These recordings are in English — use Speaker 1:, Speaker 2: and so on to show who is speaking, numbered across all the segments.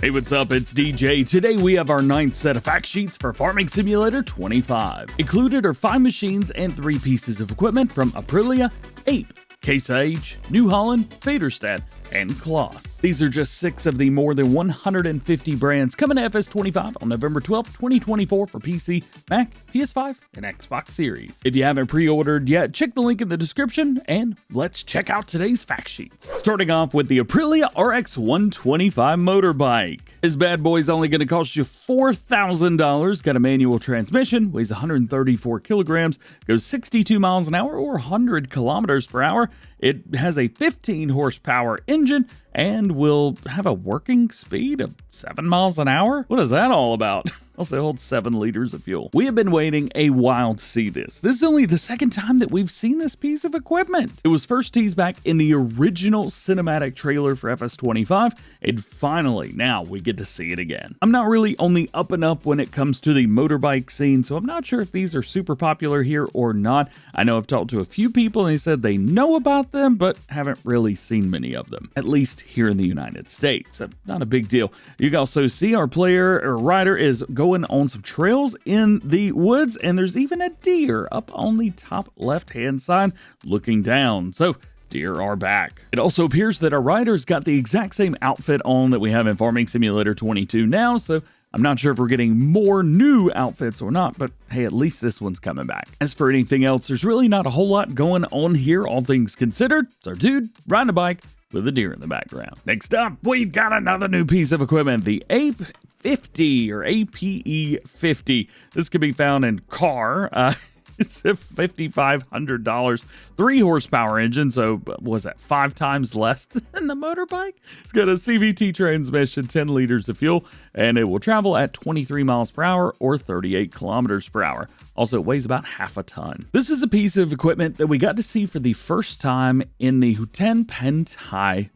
Speaker 1: Hey, what's up? It's DJ. Today we have our 9th set of fact sheets for Farming Simulator 25. Included are 5 machines and 3 pieces of equipment from Aprilia, APE, Case IH, New Holland, Vaderstad, and Claas. These are just 6 of the more than 150 brands coming to FS25 on November 12, 2024 for PC, Mac, PS5, and Xbox Series. If you haven't pre-ordered yet, check the link in the description, and let's check out today's fact sheets. Starting off with the Aprilia RX 125 motorbike. This bad boy's only going to cost you $4,000, got a manual transmission, weighs 134 kilograms, goes 62 miles an hour or 100 kilometers per hour. It has a 15 horsepower engine and will have a working speed of 7 miles an hour. What is that all about? Also holds 7 liters of fuel. We have been waiting a while to see this. This is only the second time that we've seen this piece of equipment. It was first teased back in the original cinematic trailer for FS25, and finally, now we get to see it again. I'm not really on the up and up when it comes to the motorbike scene, so I'm not sure if these are super popular here or not. I know I've talked to a few people and they said they know about them, but haven't really seen many of them, at least here in the United States. So not a big deal. You can also see our player or rider is going on some trails in the woods, and there's even a deer up on the top left-hand side looking down. So deer are back. It also appears that our rider's got the exact same outfit on that we have in Farming Simulator 22 now, so I'm not sure if we're getting more new outfits or not, but hey, at least this one's coming back. As for anything else, there's really not a whole lot going on here, all things considered. It's our dude riding a bike with a deer in the background. Next up, we've got another new piece of equipment, the APE50 or APE50. This can be found in car. It's a $5,500 3 horsepower engine, so was that 5 times less than the motorbike? It's got a CVT transmission, 10 liters of fuel, and it will travel at 23 miles per hour or 38 kilometers per hour. Also, it weighs about half a ton. This is a piece of equipment that we got to see for the first time in the Holland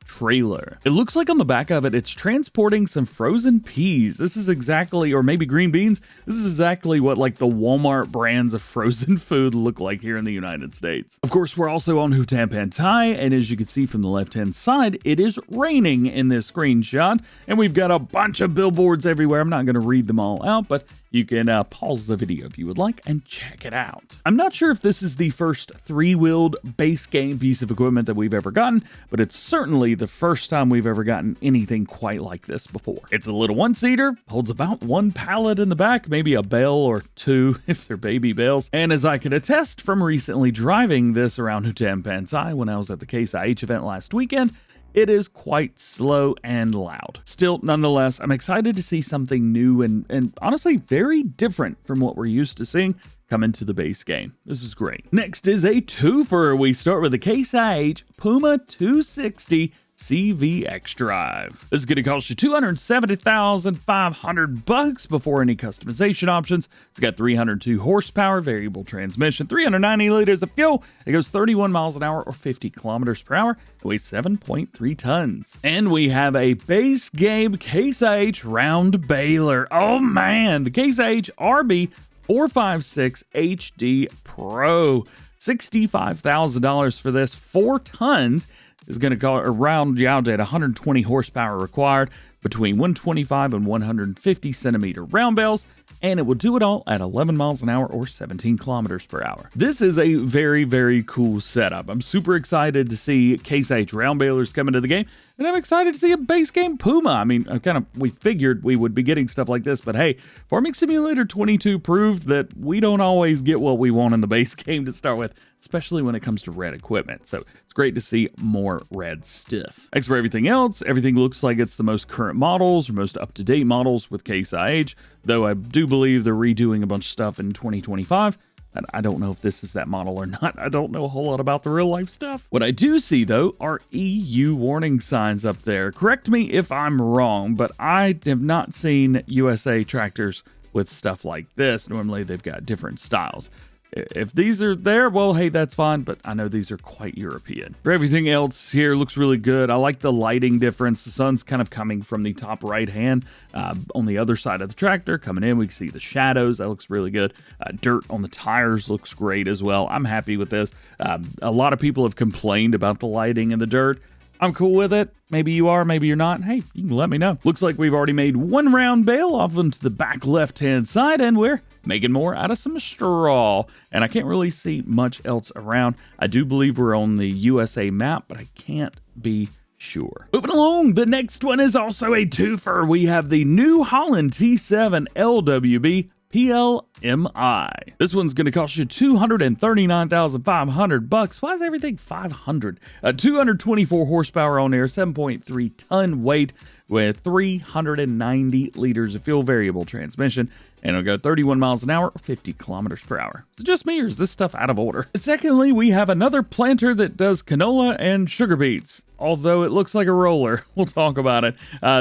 Speaker 1: trailer. It looks like on the back of it, it's transporting some frozen peas. This is exactly, or maybe green beans, this is exactly what like the Walmart brands of frozen food look like here in the United States. Of course, we're also on Holland, and as you can see from the left-hand side, it is raining in this screenshot, and we've got a bunch of billboards everywhere. I'm not going to read them all out, but you can pause the video if you would like and check it out. I'm not sure if this is the first 3-wheeled base game piece of equipment that we've ever gotten, but it's certainly the first time we've ever gotten anything quite like this before. It's a little 1-seater, holds about 1 pallet in the back, maybe a bale or 2 if they're baby bales. And as I can attest from recently driving this around Holland when I was at the Case IH event last weekend, it is quite slow and loud. Still, nonetheless, I'm excited to see something new and honestly very different from what we're used to seeing come into the base game. This is great. Next is a twofer. We start with the Case IH Puma 260 CVX drive. This is going to cost you $270,500 before any customization options. It's got 302 horsepower, variable transmission, 390 liters of fuel. It goes 31 miles an hour or 50 kilometers per hour. It weighs 7.3 tons. And we have a base game Case IH round baler. Oh man, the Case IH RB456 HD Pro. $65,000 for this, 4 tons. Is going to go around out at 120 horsepower required, between 125 and 150 centimeter round bales, and it will do it all at 11 miles an hour or 17 kilometers per hour. This is a very, very cool setup. I'm super excited to see Case IH round balers come into the game, and I'm excited to see a base game Puma. I mean, we figured we would be getting stuff like this, but hey, Farming Simulator 22 proved that we don't always get what we want in the base game to start with, especially when it comes to red equipment. So it's great to see more red stuff. As for everything else, everything looks like it's the most current models or most up-to-date models with Case IH, though I do believe they're redoing a bunch of stuff in 2025. And I don't know if this is that model or not. I don't know a whole lot about the real life stuff. What I do see though are EU warning signs up there. Correct me if I'm wrong, but I have not seen USA tractors with stuff like this. Normally they've got different styles. If these are there, well, hey, that's fine, but I know these are quite European. For everything else here, looks really good. I like the lighting difference. The sun's kind of coming from the top right hand on the other side of the tractor. Coming in, we can see the shadows. That looks really good. Dirt on the tires looks great as well. I'm happy with this. A lot of people have complained about the lighting in the dirt. I'm cool with it. Maybe you are, maybe you're not. Hey, you can let me know. Looks like we've already made one round bale off into the back left-hand side, and we're making more out of some straw. And I can't really see much else around. I do believe we're on the USA map, but I can't be sure. Moving along, the next one is also a twofer. We have the New Holland T7 LWB PLMI. This one's going to cost you $239,500. Why is everything 500? 224 horsepower on there, 7.3 ton weight with 390 liters of fuel, variable transmission, and it'll go 31 miles an hour or 50 kilometers per hour. Is it just me or is this stuff out of order? Secondly, we have another planter that does canola and sugar beets, although it looks like a roller. We'll talk about it.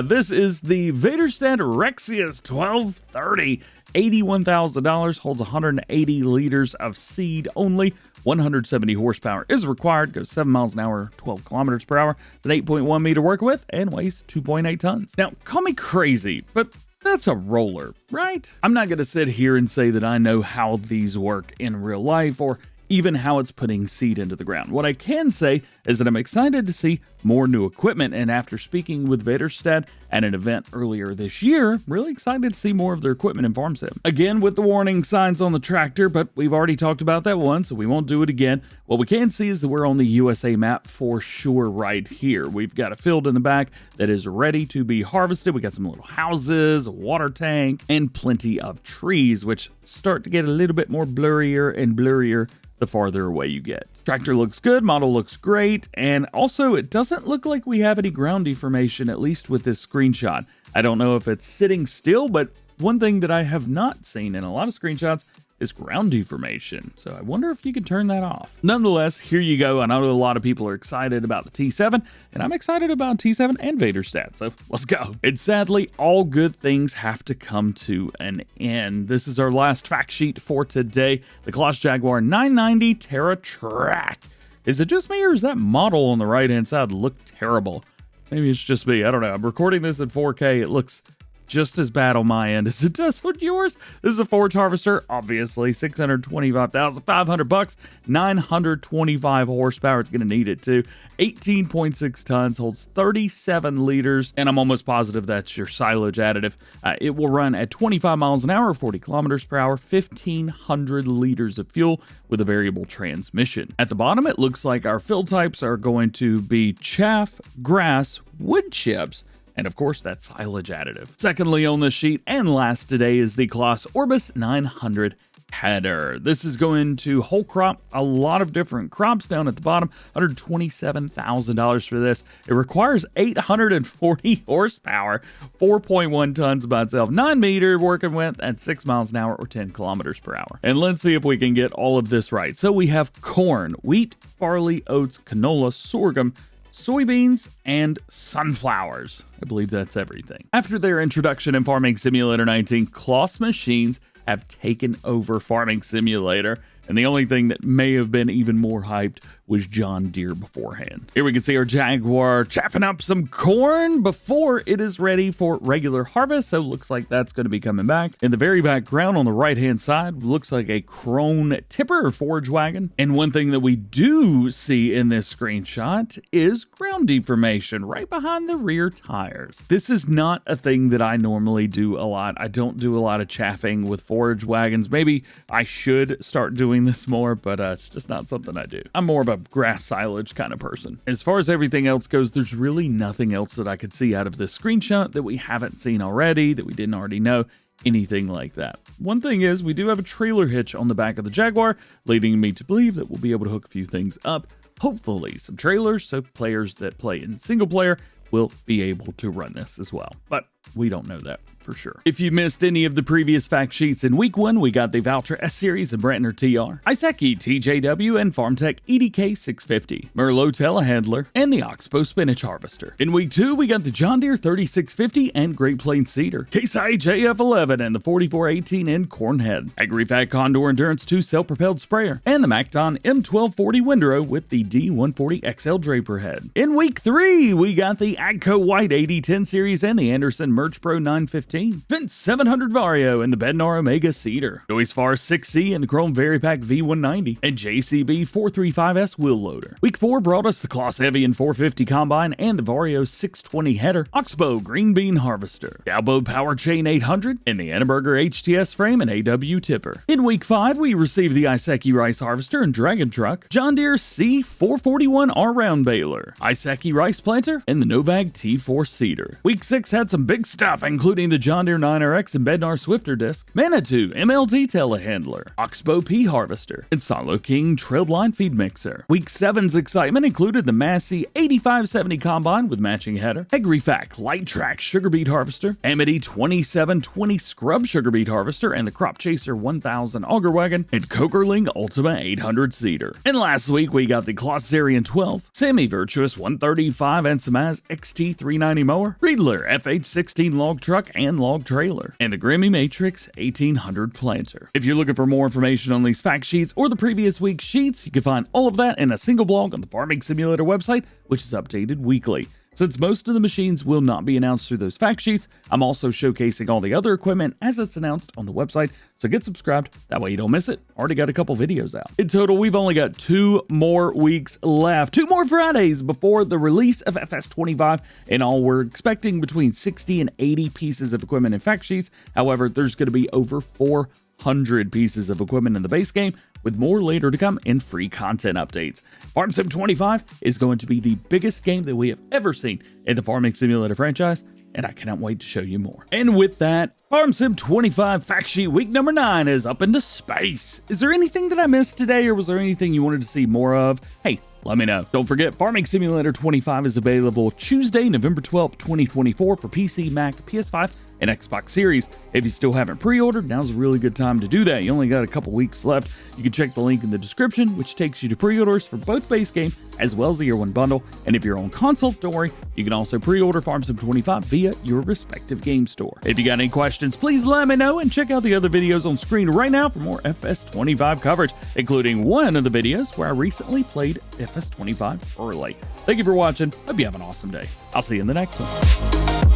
Speaker 1: This is the Vaderstad Rexius 1230. $81,000, holds 180 liters of seed only. 170 horsepower is required, goes 7 miles an hour, 12 kilometers per hour. It's an 8.1 meter work width and weighs 2.8 tons. Now, call me crazy, but that's a roller, right? I'm not going to sit here and say that I know how these work in real life or even how it's putting seed into the ground. What I can say is that I'm excited to see more new equipment, and after speaking with Vaderstad at an event earlier this year, really excited to see more of their equipment in Farm Sim. Again, with the warning signs on the tractor, but we've already talked about that one, so we won't do it again. What we can see is that we're on the USA map for sure right here. We've got a field in the back that is ready to be harvested. We got some little houses, a water tank, and plenty of trees, which start to get a little bit more blurrier and blurrier the farther away you get. Tractor looks good, model looks great, and also it doesn't look like we have any ground deformation, at least with this screenshot. I don't know if it's sitting still, but one thing that I have not seen in a lot of screenshots is ground deformation. So I wonder if you can turn that off. Nonetheless, here you go. I know a lot of people are excited about the T7, and I'm excited about T7 and Vaderstad, so let's go. And sadly, all good things have to come to an end. This is our last fact sheet for today. The Claas Jaguar 990 Terra Track. Is it just me, or is that model on the right-hand side look terrible? Maybe it's just me. I don't know. I'm recording this in 4K. It looks just as bad on my end as it does on yours. This is a forage harvester, obviously, $625,500, 925 horsepower. It's going to need it too. 18.6 tons, holds 37 liters, and I'm almost positive that's your silage additive. It will run at 25 miles an hour, 40 kilometers per hour, 1,500 liters of fuel with a variable transmission. At the bottom, it looks like our fill types are going to be chaff, grass, wood chips, and of course, that silage additive. Secondly on this sheet, and last today, is the Claas Orbis 900 header. This is going to whole crop a lot of different crops down at the bottom. $127,000 for this. It requires 840 horsepower, 4.1 tons by itself, 9 meter working width at 6 miles an hour or 10 kilometers per hour. And let's see if we can get all of this right. So we have corn, wheat, barley, oats, canola, sorghum, soybeans, and sunflowers. I believe that's everything. After their introduction in Farming Simulator 19, Claas machines have taken over Farming Simulator, and the only thing that may have been even more hyped was John Deere beforehand. Here we can see our Jaguar chaffing up some corn before it is ready for regular harvest, so looks like that's going to be coming back. In the very background on the right-hand side, looks like a Krone tipper or forage wagon. And one thing that we do see in this screenshot is ground deformation right behind the rear tires. This is not a thing that I normally do a lot. I don't do a lot of chaffing with forage wagons. Maybe I should start doing this more, but it's just not something I do. I'm more of a grass silage kind of person. As far as everything else goes, there's really nothing else that I could see out of this screenshot that we haven't seen already, that we didn't already know, anything like that. One thing is, we do have a trailer hitch on the back of the Jaguar, leading me to believe that we'll be able to hook a few things up. Hopefully some trailers, so players that play in single player will be able to run this as well. But we don't know that for sure. If you missed any of the previous fact sheets, in week 1, we got the Valtra S-Series and Brantner TR, Iseki TJW and FarmTech EDK 650, Merlot Telehandler, and the Oxbow Spinach Harvester. In week 2, we got the John Deere 3650 and Great Plains Cedar, Case IH AF11 and the 4418N Cornhead, AgriFact Condor Endurance 2 self-propelled sprayer, and the Macton M1240 windrow with the D140 XL draper head. In week 3, we got the Agco White 8010 series and the Anderson Merch Pro 915, Fence 700 Vario in the Bednar Omega Cedar, Noise Far 6C in the Chrome Varipack V190, and JCB 435S wheel loader. Week 4 brought us the Claas Heavy and 450 Combine and the Vario 620 header, Oxbow Green Bean Harvester, Dalbo Power Chain 800, and the Anneberger HTS frame and AW tipper. In week 5, we received the Iseki Rice Harvester and Dragon Truck, John Deere C441R Round Baler, Iseki Rice Planter, and the Novag T4 Seeder. Week 6 had some big stuff, including the John Deere 9RX and Bednar Swifter disc, Manitou MLT Telehandler, Oxbow P Harvester, and Silo King Trailed Line Feed Mixer. Week 7's excitement included the Massey 8570 Combine with matching header, Agrifac Light Track Sugar Beet Harvester, Amity 2720 Scrub Sugar Beet Harvester, and the Crop Chaser 1000 Auger Wagon, and Cokerling Ultima 800 Seeder. And last week we got the Claas Zarian 12, Sammy Virtuous 135 and Samaz XT390 Mower, Riedler FH16 Log Truck and Log Trailer, and the Grammy Matrix 1800 Planter. If you're looking for more information on these fact sheets or the previous week's sheets, you can find all of that in a single blog on the Farming Simulator website, which is updated weekly. Since most of the machines will not be announced through those fact sheets, I'm also showcasing all the other equipment as it's announced on the website, so get subscribed, that way you don't miss it. Already got a couple videos out. In total, we've only got 2 more weeks left, 2 more Fridays before the release of FS25. In all, we're expecting between 60 and 80 pieces of equipment and fact sheets. However, there's going to be over 400 pieces of equipment in the base game, with more later to come in free content updates. Farm Sim 25 is going to be the biggest game that we have ever seen in the Farming Simulator franchise, and I cannot wait to show you more. And with that, Farm Sim 25 fact sheet week number 9 is up into space. Is there anything that I missed today, or was there anything you wanted to see more of? Hey, let me know. Don't forget, Farming Simulator 25 is available Tuesday, November 12th, 2024 for PC, Mac, PS5, and Xbox Series. If you still haven't pre-ordered, now's a really good time to do that. You only got a couple weeks left. You can check the link in the description, which takes you to pre-orders for both base game as well as the Year 1 bundle. And if you're on console, don't worry, you can also pre-order Farm Sim 25 via your respective game store. If you got any questions, please let me know, and check out the other videos on screen right now for more FS25 coverage, including one of the videos where I recently played FS25 early. Thank you for watching. Hope you have an awesome day. I'll see you in the next one.